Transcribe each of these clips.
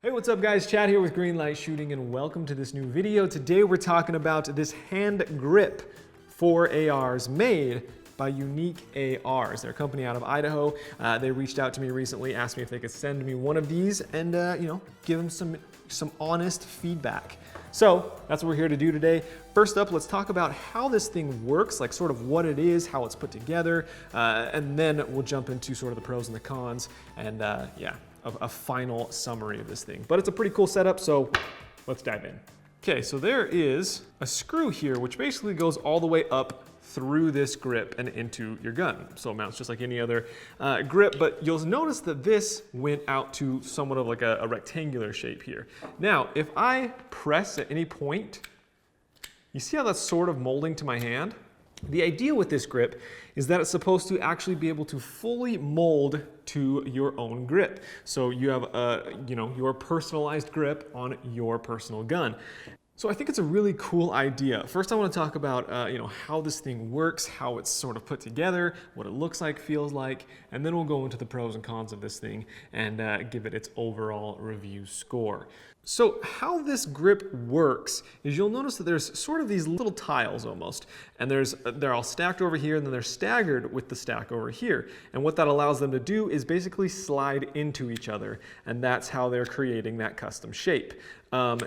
Hey, what's up guys? Chad here with Greenlight Shooting and welcome to this new video. Today we're talking about this hand grip for ARs made by Unique ARs. They're a company out of Idaho. They reached out to me recently, asked me if they could send me one of these and give them some honest feedback. So that's what we're here to do today. First up, let's talk about how this thing works, like sort of what it is, how it's put together, and then we'll jump into sort of the pros and the cons and a final summary of this thing. But it's a pretty cool setup, so let's dive in. Okay, so there is a screw here, which basically goes all the way up through this grip and into your gun. So it mounts just like any other grip, but you'll notice that this went out to somewhat of like a rectangular shape here. Now, if I press at any point, you see how that's sort of molding to my hand? The idea with this grip is that it's supposed to actually be able to fully mold to your own grip. So you have your personalized grip on your personal gun. So I think it's a really cool idea. First, I want to talk about how this thing works, how it's sort of put together, what it looks like, feels like, and then we'll go into the pros and cons of this thing and give it its overall review score. So how this grip works is you'll notice that there's sort of these little tiles almost, and they're all stacked over here and then they're staggered with the stack over here. And what that allows them to do is basically slide into each other, and that's how they're creating that custom shape.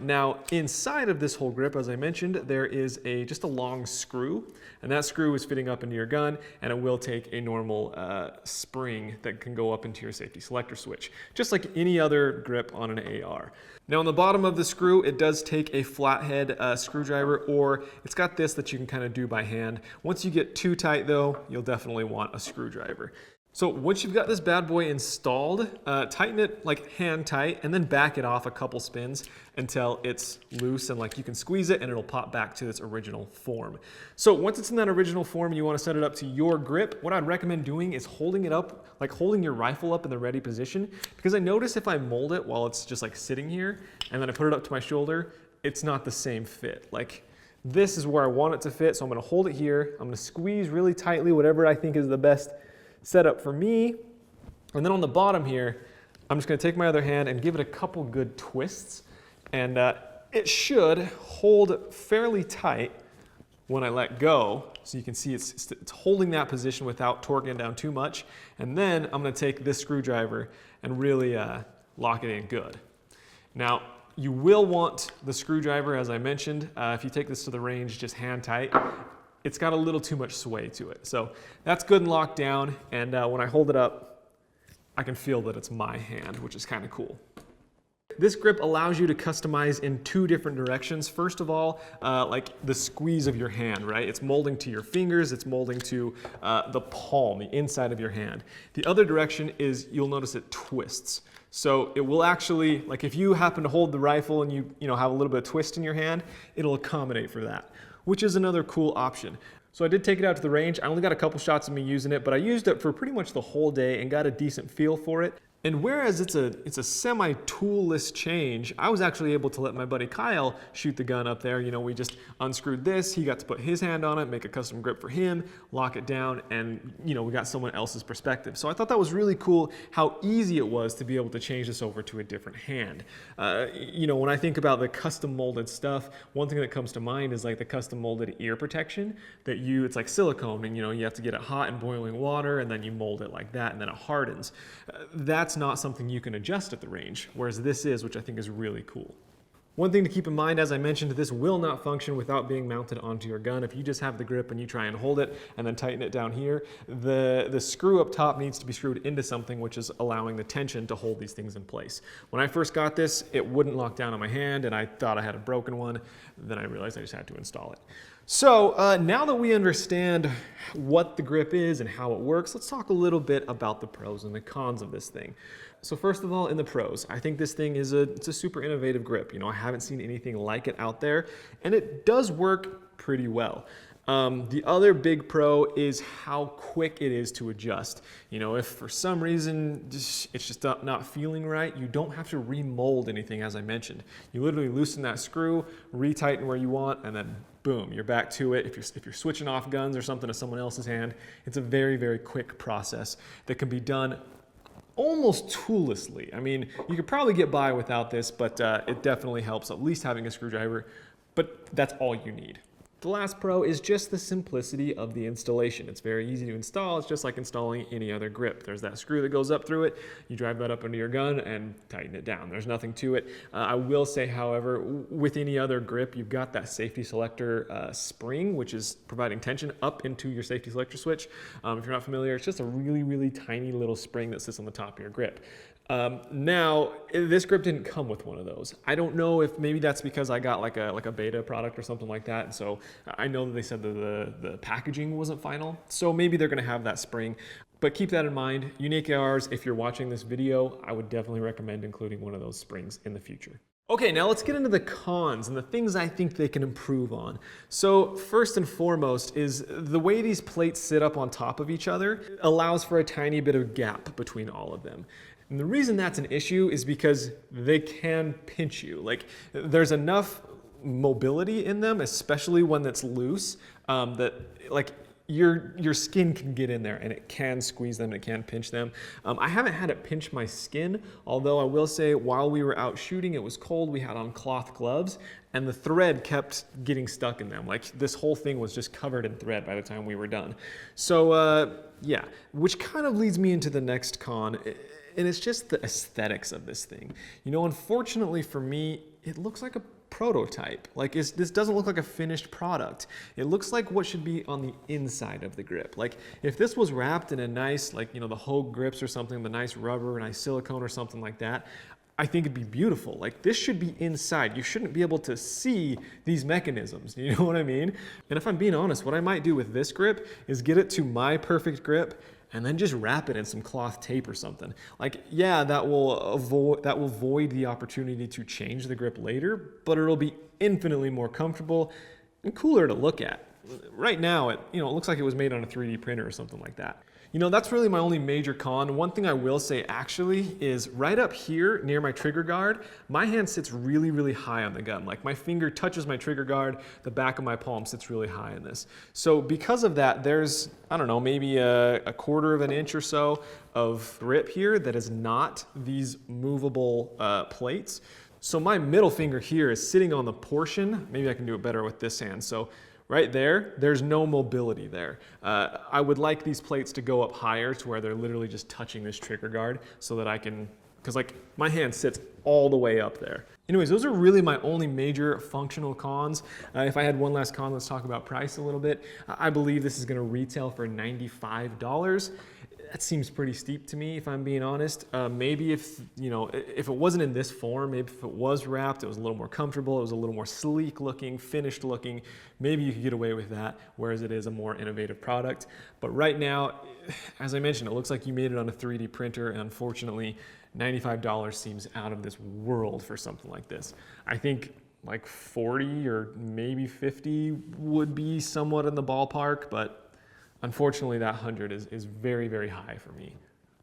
Now inside of this whole grip, as I mentioned, there is just a long screw, and that screw is fitting up into your gun, and it will take a normal spring that can go up into your safety selector switch, just like any other grip on an AR. Now on the bottom of the screw, it does take a flathead screwdriver, or it's got this that you can kind of do by hand. Once you get too tight though, you'll definitely want a screwdriver. So once you've got this bad boy installed, tighten it like hand tight and then back it off a couple spins until it's loose and like you can squeeze it and it'll pop back to its original form. So once it's in that original form and you want to set it up to your grip, what I'd recommend doing is holding it up, like holding your rifle up in the ready position, because I notice if I mold it while it's just like sitting here and then I put it up to my shoulder, it's not the same fit. Like this is where I want it to fit, so I'm going to hold it here, I'm going to squeeze really tightly whatever I think is the best setup for me, and then on the bottom here I'm just going to take my other hand and give it a couple good twists, and it should hold fairly tight when I let go, so you can see it's holding that position without torquing down too much. And then I'm going to take this screwdriver and really lock it in good. Now you will want the screwdriver, as I mentioned, if you take this to the range just hand tight, it's got a little too much sway to it. So that's good and locked down, and when I hold it up, I can feel that it's my hand, which is kind of cool. This grip allows you to customize in two different directions. First of all, like the squeeze of your hand, right? It's molding to your fingers, it's molding to the palm, the inside of your hand. The other direction is you'll notice it twists. So it will actually, like if you happen to hold the rifle and you have a little bit of twist in your hand, it'll accommodate for that, which is another cool option. So I did take it out to the range. I only got a couple shots of me using it, but I used it for pretty much the whole day and got a decent feel for it. And whereas it's a semi-toolless change, I was actually able to let my buddy Kyle shoot the gun up there. We just unscrewed this, he got to put his hand on it, make a custom grip for him, lock it down, and we got someone else's perspective. So I thought that was really cool how easy it was to be able to change this over to a different hand. When I think about the custom molded stuff, one thing that comes to mind is like the custom molded ear protection that it's like silicone, and you have to get it hot in boiling water and then you mold it like that and then it hardens. That's not something you can adjust at the range, whereas this is, which I think is really cool. One thing to keep in mind, as I mentioned, this will not function without being mounted onto your gun. If you just have the grip and you try and hold it and then tighten it down here, the screw up top needs to be screwed into something, which is allowing the tension to hold these things in place. When I first got this, it wouldn't lock down on my hand and I thought I had a broken one. Then I realized I just had to install it. So now that we understand what the grip is and how it works, let's talk a little bit about the pros and the cons of this thing. So first of all, in the pros, I think this thing is it's a super innovative grip. I haven't seen anything like it out there, and it does work pretty well. The other big pro is how quick it is to adjust. If for some reason it's just not feeling right, you don't have to remold anything, as I mentioned. You literally loosen that screw, retighten where you want, and then boom, you're back to it. If you're switching off guns or something to someone else's hand, it's a very, very quick process that can be done almost toollessly. I mean, you could probably get by without this, but it definitely helps, at least having a screwdriver, but that's all you need. The last pro is just the simplicity of the installation. It's very easy to install. It's just like installing any other grip. There's that screw that goes up through it. You drive that up into your gun and tighten it down. There's nothing to it. I will say, however, with any other grip, you've got that safety selector spring, which is providing tension up into your safety selector switch. If you're not familiar, it's just a really, really tiny little spring that sits on the top of your grip. Now, this grip didn't come with one of those. I don't know if maybe that's because I got like a beta product or something like that. And so I know that they said that the packaging wasn't final. So maybe they're going to have that spring. But keep that in mind. Unique ARs, if you're watching this video, I would definitely recommend including one of those springs in the future. Okay, now let's get into the cons and the things I think they can improve on. So first and foremost is the way these plates sit up on top of each other allows for a tiny bit of gap between all of them. And the reason that's an issue is because they can pinch you. Like, there's enough mobility in them, especially when that's loose, that like your skin can get in there and it can squeeze them, it can pinch them. I haven't had it pinch my skin, although I will say while we were out shooting, it was cold, we had on cloth gloves, and the thread kept getting stuck in them. Like, this whole thing was just covered in thread by the time we were done. So yeah, which kind of leads me into the next con. And it's just the aesthetics of this thing. You know, unfortunately for me, it looks like a prototype. Like, this doesn't look like a finished product. It looks like what should be on the inside of the grip. Like, if this was wrapped in a nice, like, you know, the Hogue grips or something, the nice rubber, nice silicone or something like that, I think it'd be beautiful. Like, this should be inside. You shouldn't be able to see these mechanisms. You know what I mean? And if I'm being honest, what I might do with this grip is get it to my perfect grip and then just wrap it in some cloth tape or something. Like, yeah, that will void the opportunity to change the grip later, but it'll be infinitely more comfortable and cooler to look at. Right now, it looks like it was made on a 3D printer or something like that. You know, that's really my only major con. One thing I will say actually is right up here near my trigger guard, my hand sits really, really high on the gun. Like, my finger touches my trigger guard, the back of my palm sits really high in this. So because of that, there's, I don't know, maybe a quarter of an inch or so of grip here that is not these movable plates. So my middle finger here is sitting on the portion. Maybe I can do it better with this hand. So right there, there's no mobility there. I would like these plates to go up higher to where they're literally just touching this trigger guard so that I can, because like my hand sits all the way up there. Anyways, those are really my only major functional cons. If I had one last con, let's talk about price a little bit. I believe this is gonna retail for $95. That seems pretty steep to me, if I'm being honest. Maybe if it wasn't in this form, maybe if it was wrapped, it was a little more comfortable, it was a little more sleek looking, finished looking, maybe you could get away with that, whereas it is a more innovative product. But right now, as I mentioned, it looks like you made it on a 3D printer, and unfortunately, $95 seems out of this world for something like this. I think like 40 or maybe 50 would be somewhat in the ballpark, but unfortunately, that 100 is very, very high for me.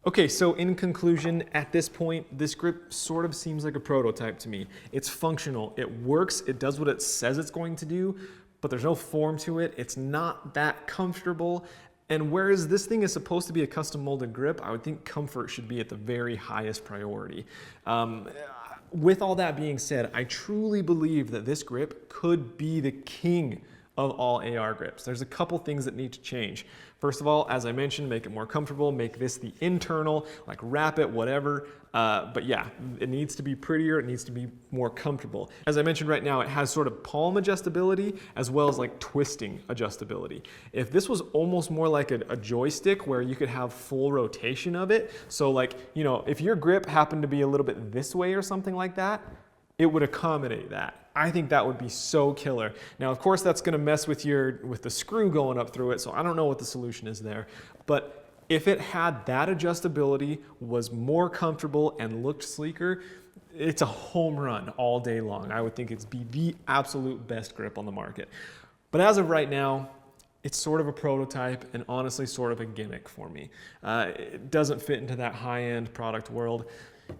Okay, so in conclusion, at this point, this grip sort of seems like a prototype to me. It's functional, it works, it does what it says it's going to do, but there's no form to it. It's not that comfortable. And whereas this thing is supposed to be a custom molded grip, I would think comfort should be at the very highest priority. With all that being said, I truly believe that this grip could be the king of all AR grips. There's a couple things that need to change. First of all, as I mentioned, make it more comfortable, make this the internal, like wrap it, whatever. But yeah, it needs to be prettier, it needs to be more comfortable. As I mentioned right now, it has sort of palm adjustability as well as like twisting adjustability. If this was almost more like a joystick where you could have full rotation of it, so like, if your grip happened to be a little bit this way or something like that, it would accommodate that. I think that would be so killer. Now, of course, that's gonna mess with the screw going up through it, so I don't know what the solution is there. But if it had that adjustability, was more comfortable, and looked sleeker, it's a home run all day long. I would think it's be the absolute best grip on the market. But as of right now, it's sort of a prototype and honestly sort of a gimmick for me. It doesn't fit into that high-end product world.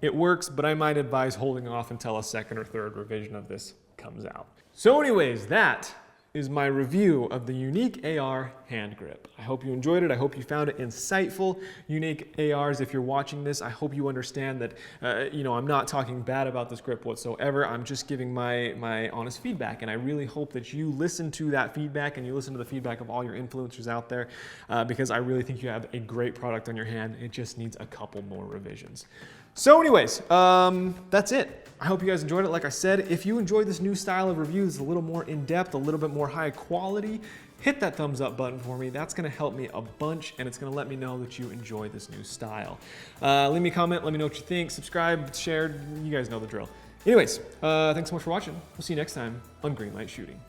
It works, but I might advise holding off until a second or third revision of this comes out. So anyways, that is my review of the Yuneec AR hand grip. I hope you enjoyed it. I hope you found it insightful. Yuneec ARs, if you're watching this, I hope you understand that, I'm not talking bad about this grip whatsoever. I'm just giving my honest feedback, and I really hope that you listen to that feedback and you listen to the feedback of all your influencers out there, because I really think you have a great product on your hand. It just needs a couple more revisions. So anyways, that's it. I hope you guys enjoyed it. Like I said, if you enjoyed this new style of review, it's a little more in-depth, a little bit more high quality, hit that thumbs up button for me. That's gonna help me a bunch, and it's gonna let me know that you enjoy this new style. Leave me a comment, let me know what you think, subscribe, share, you guys know the drill. Anyways, thanks so much for watching. We'll see you next time on Greenlight Shooting.